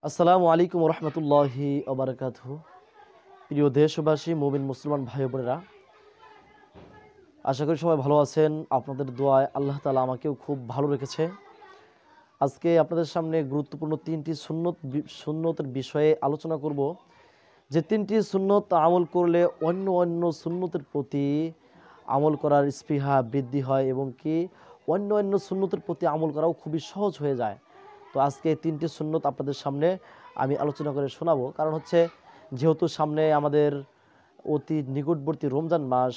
আসসালামু আলাইকুম রহমতুল্লাহি ওবারাকাতুহু। প্রিয় দেশবাসী, মুমিন মুসলমান ভাই বোনেরা, আশা করি সবাই ভালো আছেন। আপনাদের দোয়ায় আল্লাহ তাআলা আমাকেও খুব ভালো রেখেছে। আজকে আপনাদের সামনে গুরুত্বপূর্ণ তিনটি সুন্নতের বিষয়ে আলোচনা করব। যে তিনটি সুন্নত আমল করলে অন্য অন্য সুন্নতের প্রতি আমল করার স্পৃহা বৃদ্ধি হয় এবং কি অন্য অন্য সুন্নতের প্রতি আমল করাও খুবই সহজ হয়ে যায়। তো আজকে তিনটি সুন্নত আপনাদের সামনে আমি আলোচনা করে শোনাবো। কারণ হচ্ছে যেহেতু সামনে আমাদের অতি নিকটবর্তী রমজান মাস,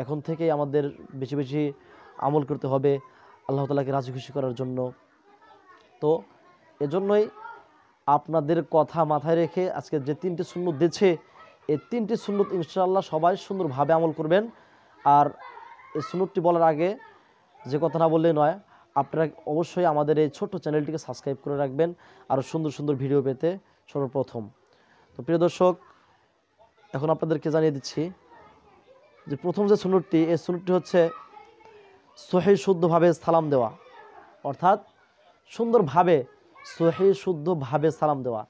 এখন থেকেই আমাদের বেশি বেশি আমল করতে হবে আল্লাহ তাআলাকে রাজি খুশি করার জন্য। তো এজন্যই আপনাদের কথা মাথায় রেখে আজকে যে তিনটি সুন্নত দিচ্ছে, এই তিনটি সুন্নত ইনশাআল্লাহ সবাই সুন্দরভাবে আমল করবেন। আর এই সুন্নতটি বলার আগে যে কথা না বললেই নয়, আপনারা অবশ্যই আমাদের এই ছোট্ট চ্যানেলটিকে সাবস্ক্রাইব করে রাখবেন আরও সুন্দর সুন্দর ভিডিও পেতে সর্বপ্রথম। তো প্রিয় দর্শক, এখন আপনাদেরকে জানিয়ে দিচ্ছি যে প্রথম যে সুন্নতটি, এই সুন্নতটি হচ্ছে সহিহ শুদ্ধভাবে সালাম দেওয়া, অর্থাৎ সুন্দরভাবে শুদ্ধভাবে সালাম দেওয়া।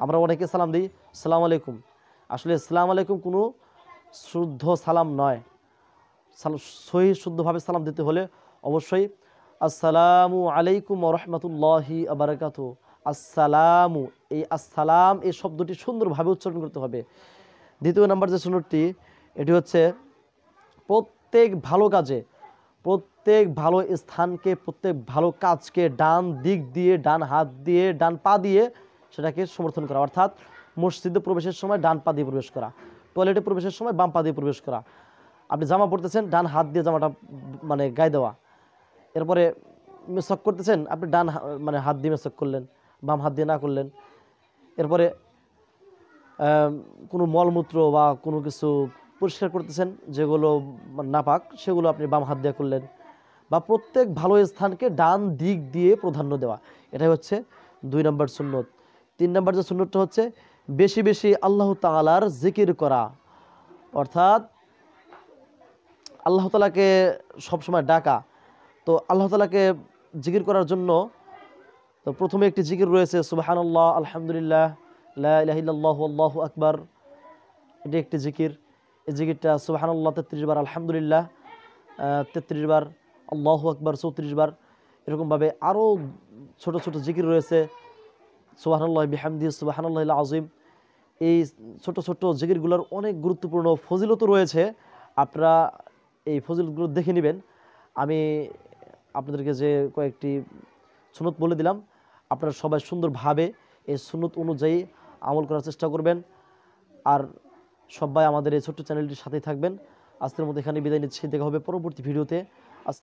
আমরা অনেকে সালাম দিই আসসালামু আলাইকুম, আসলে আসসালামু আলাইকুম কোনো শুদ্ধ সালাম নয়। সহিহ শুদ্ধভাবে সালাম দিতে হলে অবশ্যই আসসালামু আলাইকুম ওয়া রাহমাতুল্লাহি ওয়া বারাকাতুহু, আসসালামু, এই আসসালাম এই শব্দটি সুন্দরভাবে উচ্চারণ করতে হবে। দ্বিতীয় নাম্বার যে সুন্নতটি, এটি হচ্ছে প্রত্যেক ভালো কাজে, প্রত্যেক ভালো স্থানকে, প্রত্যেক ভালো কাজকে ডান দিক দিয়ে, ডান হাত দিয়ে, ডান পা দিয়ে সেটাকে সমর্থন করা। অর্থাৎ মসজিদে প্রবেশের সময় ডান পা দিয়ে প্রবেশ করা, টয়লেটে প্রবেশের সময় বাম পা দিয়ে প্রবেশ করা। আপনি জামা পরতেছেন, ডান হাত দিয়ে জামাটা গায়ে দেওয়া। এরপরে মেসক করতেছেন, আপনি ডান হাত দিয়ে মেসক করলেন, বাম হাত দিয়ে না করলেন। এরপরে কোনো মলমূত্র বা কোনো কিছু পরিষ্কার করতেছেন যেগুলো নাপাক, সেগুলো আপনি বাম হাত দিয়ে করলেন। বা প্রত্যেক ভালো স্থানকে ডান দিক দিয়ে প্রাধান্য দেওয়া, এটাই হচ্ছে 2 নম্বর সুন্নত। 3 নম্বর যে সুন্নতটা হচ্ছে বেশি বেশি আল্লাহ তাআলার জিকির করা, অর্থাৎ আল্লাহ তাআলাকে সবসময় ডাকা। তো আল্লাহ তাআলাকে জিকির করার জন্য তো প্রথমে একটি জিকির রয়েছে সুবহানাল্লাহ, আলহামদুলিল্লাহ, লা ইলাহা ইল্লাল্লাহু আল্লাহু আকবার। এটি একটি জিকির। এই জিকিরটা সুবহানাল্লাহ 33 বার, আলহামদুলিল্লাহ 33 বার, আল্লাহু আকবার 34 বার। এরকমভাবে আরও ছোট ছোট জিকির রয়েছে, সুবহানাল্লাহ বিহামদিহি সুবহানাল্লাহিল আযীম। এই ছোট ছোট জিকিরগুলোর অনেক গুরুত্বপূর্ণ ফজিলত রয়েছে, আপনারা এই ফজিলতগুলো দেখে নেবেন। আমি আপনাদেরকে যে কয়েকটি সুন্নত বলে দিলাম, আপনারা সবাই সুন্দরভাবে এই সুন্নত অনুযায়ী আমল করার চেষ্টা করবেন। আর সবাই আমাদের এই ছোট্ট চ্যানেলটির সাথেই থাকবেন। আজকের মতো এখানে বিদায় নিচ্ছি, দেখা হবে পরবর্তী ভিডিওতে।